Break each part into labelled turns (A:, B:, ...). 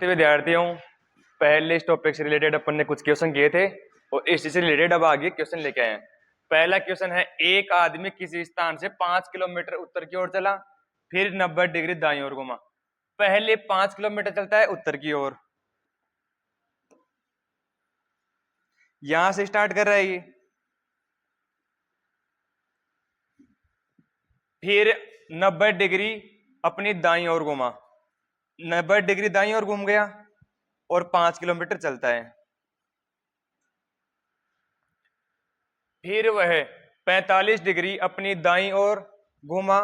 A: विद्यार्थियों, पहले इस टॉपिक से रिलेटेड अपन ने कुछ क्वेश्चन किए थे और इससे रिलेटेड अब आगे क्वेश्चन लेके आए हैं। पहला क्वेश्चन है, एक आदमी किसी स्थान से 5 किलोमीटर उत्तर की ओर चला, फिर 90 डिग्री दाईं ओर घुमा। पहले 5 किलोमीटर चलता है उत्तर की ओर, यहां से स्टार्ट कर रहा है ये, फिर 90 डिग्री अपनी दाईं ओर घुमा, 90 डिग्री दाईं ओर घूम गया और 5 किलोमीटर चलता है। फिर वह 45 डिग्री अपनी दाईं ओर घूमा,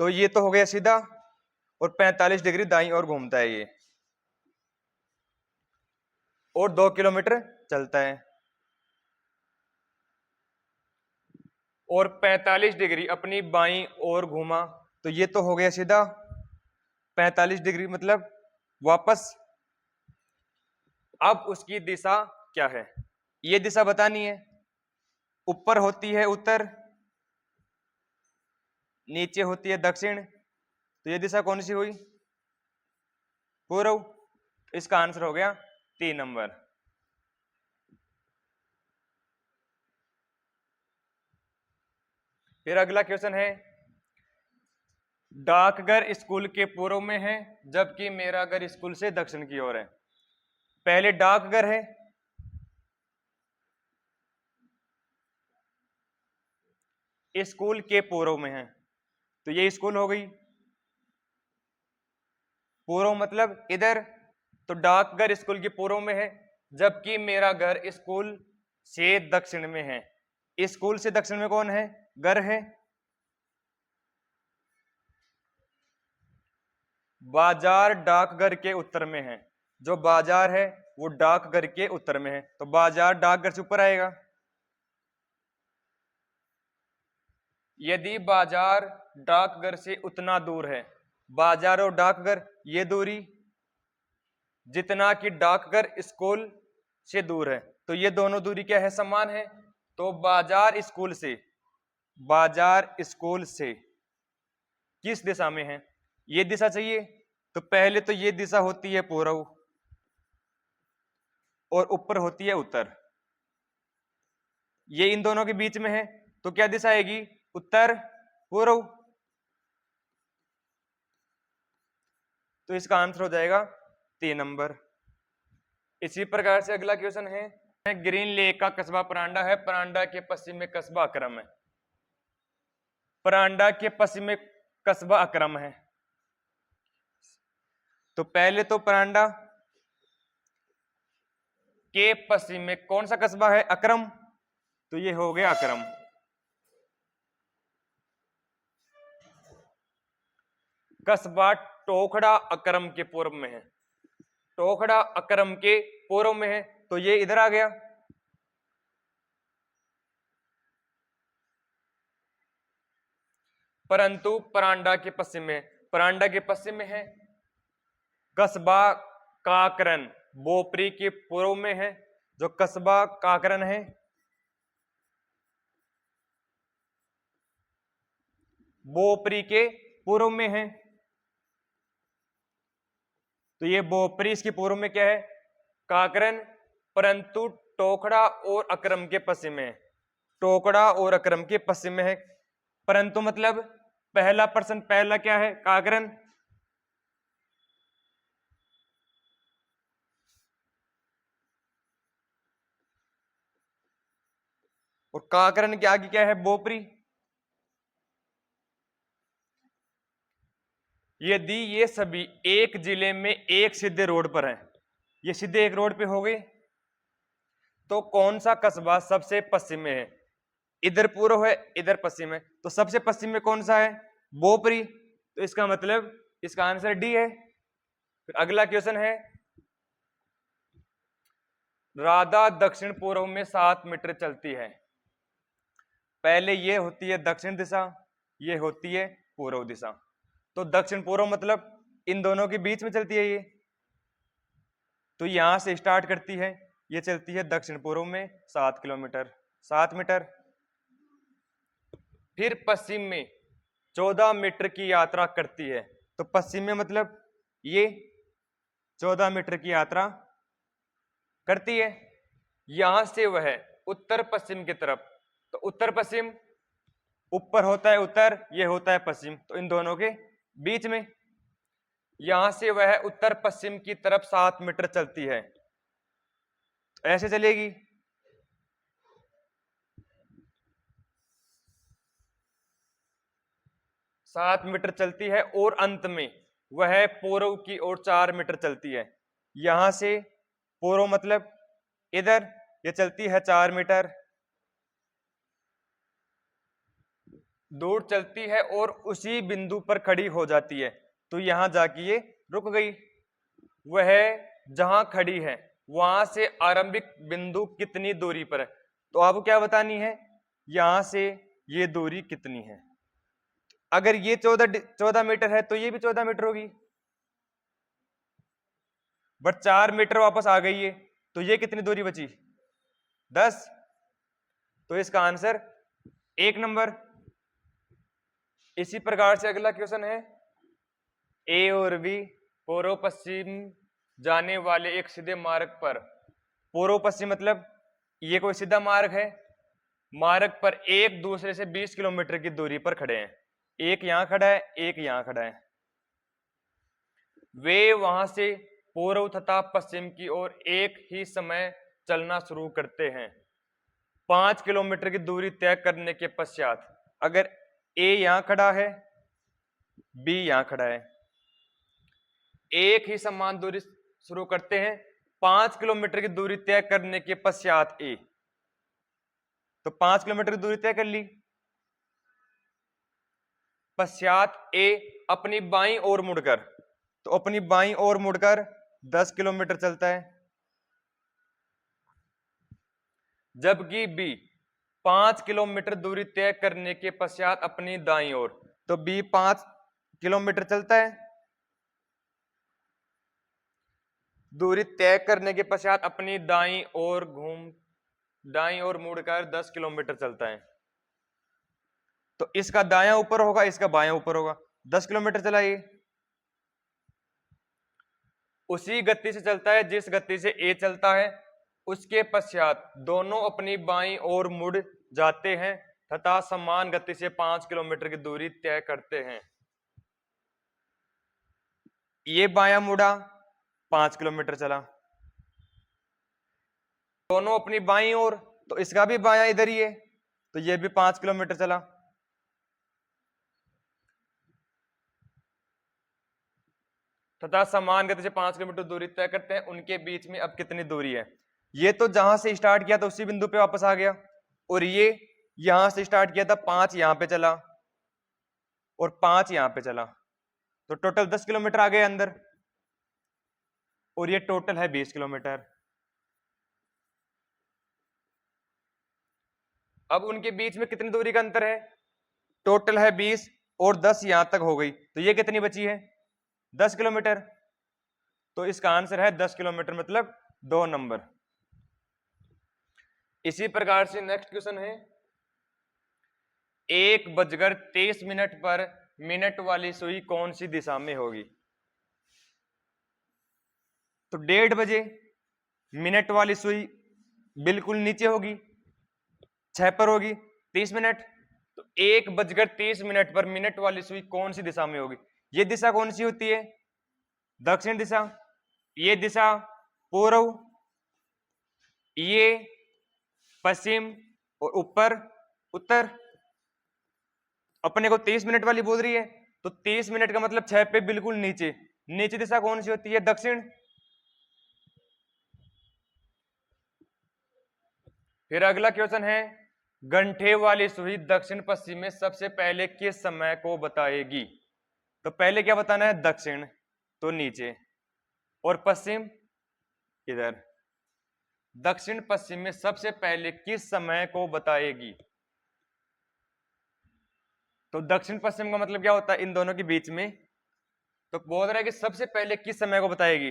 A: तो ये तो हो गया सीधा, और 45 डिग्री दाईं ओर घूमता है ये, और 2 किलोमीटर चलता है। और 45 डिग्री अपनी बाईं ओर घूमा, तो ये तो हो गया सीधा 45 डिग्री मतलब वापस। अब उसकी दिशा क्या है, ये दिशा बतानी है। ऊपर होती है उत्तर, नीचे होती है दक्षिण, तो ये दिशा कौन सी हुई? पूर्व। इसका आंसर हो गया 3 नंबर। फिर अगला क्वेश्चन है, डाकघर स्कूल के पूर्व में है जबकि मेरा घर स्कूल से दक्षिण की ओर है। पहले डाकघर है, स्कूल के पूर्व में है, तो ये स्कूल हो गई। पूर्व मतलब इधर, तो डाकघर स्कूल के पूर्व में है जबकि मेरा घर स्कूल से दक्षिण में है। स्कूल से दक्षिण में कौन है? घर है। बाजार डाकघर के उत्तर में है, जो बाजार है वो डाकघर के उत्तर में है, तो बाजार डाकघर से ऊपर आएगा। यदि बाजार डाकघर से उतना दूर है, बाजार और डाकघर ये दूरी जितना कि डाकघर स्कूल से दूर है, तो ये दोनों दूरी क्या है? समान है। तो बाजार स्कूल से किस दिशा में है? ये दिशा चाहिए, तो पहले तो ये दिशा होती है पूर्व और ऊपर होती है उत्तर। ये इन दोनों के बीच में है, तो क्या दिशा आएगी? उत्तर पूर्व। तो इसका आंसर हो जाएगा 3 नंबर। इसी प्रकार से अगला क्वेश्चन है, ग्रीन लेक का कस्बा परांडा है, परांडा के पश्चिम में कस्बा अकरम है। परांडा के पश्चिम में कस्बा अकरम है, तो पहले तो परांडा के पश्चिम में कौन सा कस्बा है? अकरम, तो ये हो गया अकरम। कस्बा टोखड़ा अकरम के पूर्व में है, टोखड़ा अकरम के पूर्व में है, तो ये इधर आ गया। परंतु परांडा के पश्चिम में, परांडा के पश्चिम में है। कस्बा काकरन बोपरी के पूर्व में है, जो कस्बा काकरन है बोपरी के पूर्व में है, तो ये बोपरी इसके पूर्व में क्या है? काकरन। परंतु टोखड़ा और अकरम के पश्चिम में है, टोखड़ा और अकरम के पश्चिम में है। परंतु मतलब पहला पर्सन पहला क्या है? काकरन। और काकरन के आगे क्या है? बोपरी। यदि ये सभी एक जिले में एक सीधे रोड पर हैं, ये सीधे एक रोड पे हो गए, तो कौन सा कस्बा सबसे पश्चिम में है? इधर पूर्व है, इधर पश्चिम है, तो सबसे पश्चिम में कौन सा है? बोपरी। तो इसका मतलब इसका आंसर डी है। फिर अगला क्वेश्चन है, राधा दक्षिण पूर्व में 7 मीटर चलती है। पहले ये होती है दक्षिण दिशा, ये होती है पूर्व दिशा, तो दक्षिण पूर्व मतलब इन दोनों के बीच में चलती है ये, तो यहां से स्टार्ट करती है, ये चलती है दक्षिण पूर्व में 7 किलोमीटर 7 मीटर। फिर पश्चिम में 14 मीटर की यात्रा करती है, तो पश्चिम में मतलब ये, 14 मीटर की यात्रा करती है। यहां से वह उत्तर पश्चिम की तरफ, तो उत्तर पश्चिम, ऊपर होता है उत्तर, ये होता है पश्चिम, तो इन दोनों के बीच में, यहां से वह उत्तर पश्चिम की तरफ 7 मीटर चलती है। तो ऐसे चलेगी, 7 मीटर चलती है, और अंत में वह पूर्व की ओर 4 मीटर चलती है। यहां से पूर्व मतलब इधर, ये चलती है 4 मीटर दूर चलती है, और उसी बिंदु पर खड़ी हो जाती है। तो यहां जाके ये रुक गई। वह जहां खड़ी है वहां से आरंभिक बिंदु कितनी दूरी पर है, तो आपको क्या बतानी है, यहां से ये दूरी कितनी है। अगर ये 14 मीटर है तो ये भी 14 मीटर होगी, बट 4 मीटर वापस आ गई है, तो ये कितनी दूरी बची, 10। तो इसका आंसर 1 नंबर। इसी प्रकार से अगला क्वेश्चन है, ए और बी पूर्व पश्चिम जाने वाले एक सीधे मार्ग पर, पूर्व पश्चिम मतलब ये कोई सीधा मार्ग है, मार्ग पर एक दूसरे से 20 किलोमीटर की दूरी पर खड़े हैं। एक यहां खड़ा है, एक यहां खड़ा है। वे वहां से पूर्व तथा पश्चिम की ओर एक ही समय चलना शुरू करते हैं। 5 किलोमीटर की दूरी तय करने के पश्चात, अगर ए यहां खड़ा है, बी यहां खड़ा है, एक ही समान दूरी शुरू करते हैं, 5 किलोमीटर की दूरी तय करने के पश्चात ए, तो 5 किलोमीटर की दूरी तय कर ली। पश्चात ए अपनी बाईं ओर मुड़कर, तो अपनी बाईं ओर मुड़कर 10 किलोमीटर चलता है, जबकि बी 5 किलोमीटर दूरी तय करने के पश्चात अपनी दाईं ओर, तो बी 5 किलोमीटर चलता है, दूरी तय करने के पश्चात अपनी दाईं ओर मुड़कर 10 किलोमीटर चलता है। तो इसका दायां ऊपर होगा, इसका बायां ऊपर होगा, 10 किलोमीटर चला ये। उसी गति से चलता है जिस गति से ए चलता है। उसके पश्चात दोनों अपनी बाईं ओर मुड़ जाते हैं तथा समान गति से 5 किलोमीटर की दूरी तय करते हैं। ये बायां मुड़ा, 5 किलोमीटर चला, दोनों अपनी बाईं ओर, तो इसका भी बायां इधर ही है, तो ये भी 5 किलोमीटर चला। तथा समान गति से 5 किलोमीटर दूरी तय करते हैं। उनके बीच में अब कितनी दूरी है, ये तो जहां से स्टार्ट किया था उसी बिंदु पे वापस आ गया, और ये यहां से स्टार्ट किया था, 5 यहां पे चला और 5 यहां पे चला, तो टोटल 10 किलोमीटर आ गए अंदर, और ये टोटल है 20 किलोमीटर। अब उनके बीच में कितनी दूरी का अंतर है, टोटल है 20 और 10 यहां तक हो गई, तो ये कितनी बची है, 10 किलोमीटर। तो इसका आंसर है 10 किलोमीटर, मतलब 2 नंबर। इसी प्रकार से नेक्स्ट क्वेश्चन है, 1:23 पर मिनट वाली सुई कौन सी दिशा में होगी। तो 1:30 बजे मिनट वाली सुई बिल्कुल नीचे होगी, 6 पर होगी 30 मिनट। तो 1:30 पर मिनट वाली सुई कौन सी दिशा में होगी, ये दिशा कौन सी होती है, दक्षिण दिशा, ये दिशा पूर्व, ये पश्चिम, और ऊपर उत्तर। अपने को 30 मिनट वाली बोल रही है, तो 30 मिनट का मतलब 6 पे बिल्कुल नीचे, नीचे दिशा कौन सी होती है, दक्षिण। फिर अगला क्वेश्चन है, गंठे वाली सुई दक्षिण पश्चिम में सबसे पहले किस समय को बताएगी। तो पहले क्या बताना है, दक्षिण, तो नीचे, और पश्चिम इधर। दक्षिण पश्चिम में सबसे पहले किस समय को बताएगी। तो दक्षिण पश्चिम का मतलब क्या होता है, इन दोनों के बीच में, तो बोल रहा है कि सबसे पहले किस समय को बताएगी।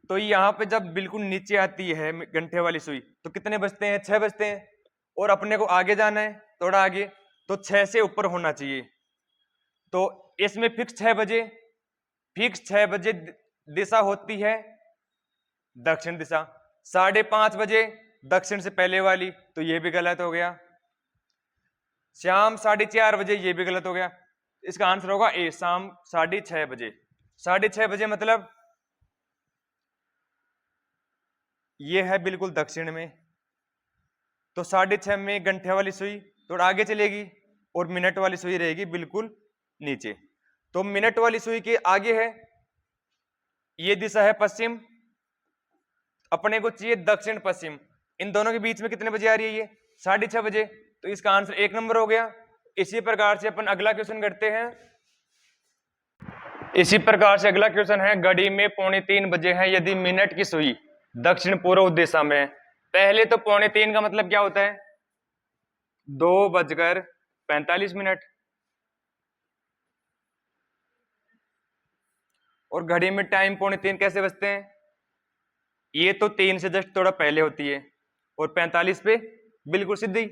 A: तो यहां पे जब बिल्कुल नीचे आती है गंठे वाली सुई, तो कितने बजते हैं, 6 बजते हैं, और अपने को आगे जाना है थोड़ा आगे, तो 6 से ऊपर होना चाहिए, तो इसमें फिक्स 6 बजे। फिक्स 6 बजे दिशा होती है दक्षिण दिशा, 5:30 बजे दक्षिण से पहले वाली, तो ये भी गलत हो गया। शाम 4:30 बजे, ये भी गलत हो गया। इसका आंसर होगा ए, शाम 6:30 बजे। 6:30 बजे मतलब ये है बिल्कुल दक्षिण में, तो 6:30 में घंटे वाली सुई थोड़ा आगे चलेगी और मिनट वाली सुई रहेगी बिल्कुल नीचे। तो मिनट वाली सुई के आगे है, ये दिशा है पश्चिम, अपने को चाहिए दक्षिण पश्चिम। इन दोनों के बीच में कितने बजे आ रही है ये? 6:30 बजे, तो इसका आंसर 1 नंबर हो गया। इसी प्रकार से अपन अगला क्वेश्चन करते हैं। इसी प्रकार से अगला क्वेश्चन है, घड़ी में 2:45 बजे है, यदि मिनट की सुई दक्षिण पूर्व दिशा में। पहले तो 2:45 का मतलब क्या होता है? 2:45। और घड़ी में टाइम 2:45 कैसे बजते हैं? ये तो 3 से जस्ट थोड़ा पहले होती है और 45 पे बिल्कुल सीधी।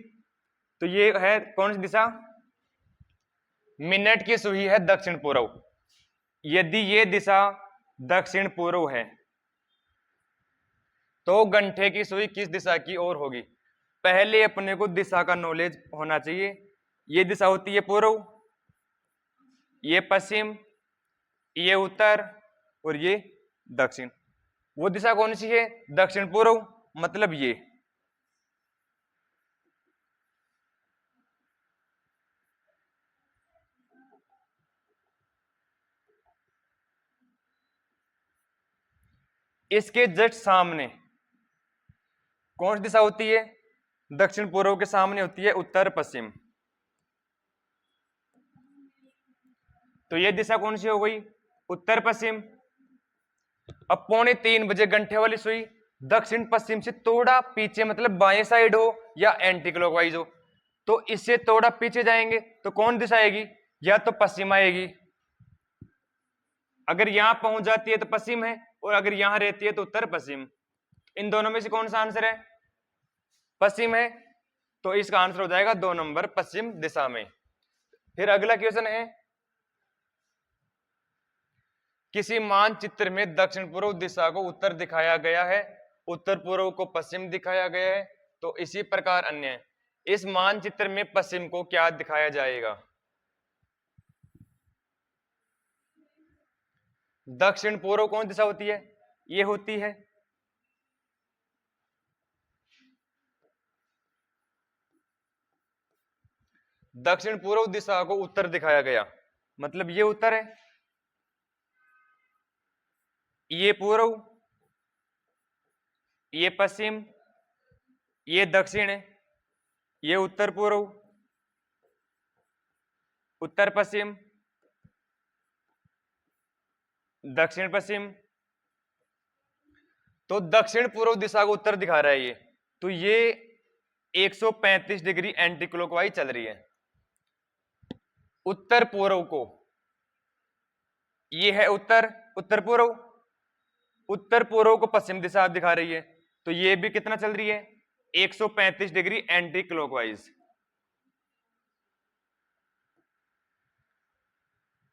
A: तो ये है कौन सी दिशा? मिनट की सुई है दक्षिण पूर्व। यदि ये दिशा दक्षिण पूर्व है तो घंटे की सुई किस दिशा की ओर होगी? पहले अपने को दिशा का नॉलेज होना चाहिए। ये दिशा होती है पूर्व, ये पश्चिम, ये उत्तर और ये दक्षिण। वो दिशा कौन सी है? दक्षिण पूर्व, मतलब ये। इसके जस्ट सामने कौन सी दिशा होती है? दक्षिण पूर्व के सामने होती है उत्तर पश्चिम। तो ये दिशा कौन सी हो गई? उत्तर पश्चिम। अब 2:45 बजे घंटे वाली सुई दक्षिण पश्चिम से थोड़ा पीछे, मतलब बाएं साइड हो या एंटी क्लॉकवाइज हो, तो इससे थोड़ा पीछे जाएंगे तो कौन दिशा आएगी? या तो पश्चिम आएगी। अगर यहां पहुंच जाती है तो पश्चिम है, और अगर यहां रहती है तो उत्तर पश्चिम। इन दोनों में से कौन सा आंसर है? पश्चिम है, तो इसका आंसर हो जाएगा 2 नंबर, पश्चिम दिशा में। फिर अगला क्वेश्चन है, किसी मानचित्र में दक्षिण पूर्व दिशा को उत्तर दिखाया गया है, उत्तर पूर्व को पश्चिम दिखाया गया है, तो इसी प्रकार अन्य। इस मानचित्र में पश्चिम को क्या दिखाया जाएगा? दक्षिण पूर्व कौन दिशा होती है? ये होती है। दक्षिण पूर्व दिशा को उत्तर दिखाया गया, मतलब ये उत्तर है, ये पूर्व, ये पश्चिम, ये दक्षिण है, ये उत्तर पूर्व, उत्तर पश्चिम, दक्षिण पश्चिम। तो दक्षिण पूर्व दिशा को उत्तर दिखा रहा है ये, तो ये 135 डिग्री एंटी क्लॉकवाइज चल रही है। उत्तर पूर्व को, ये है उत्तर, उत्तर पूर्व, उत्तर पूर्व को पश्चिम दिशा दिखा रही है, तो ये भी कितना चल रही है? 135 डिग्री एंटी क्लॉकवाइज।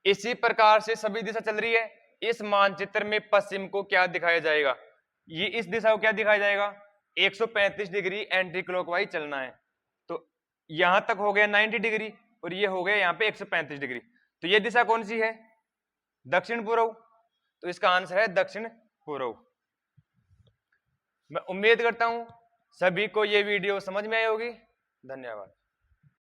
A: इसी प्रकार से सभी दिशा चल रही है। इस मानचित्र में पश्चिम को क्या दिखाया जाएगा? ये इस दिशा को क्या दिखाया जाएगा? 135 डिग्री एंटी क्लॉकवाइज चलना है, तो यहां तक हो गया 90 डिग्री और ये हो गया यहाँ पे 135 डिग्री। तो ये दिशा कौन सी है? दक्षिण पूर्व, तो इसका आंसर है दक्षिण पूर्व। मैं उम्मीद करता हूं सभी को ये वीडियो समझ में आई होगी। धन्यवाद।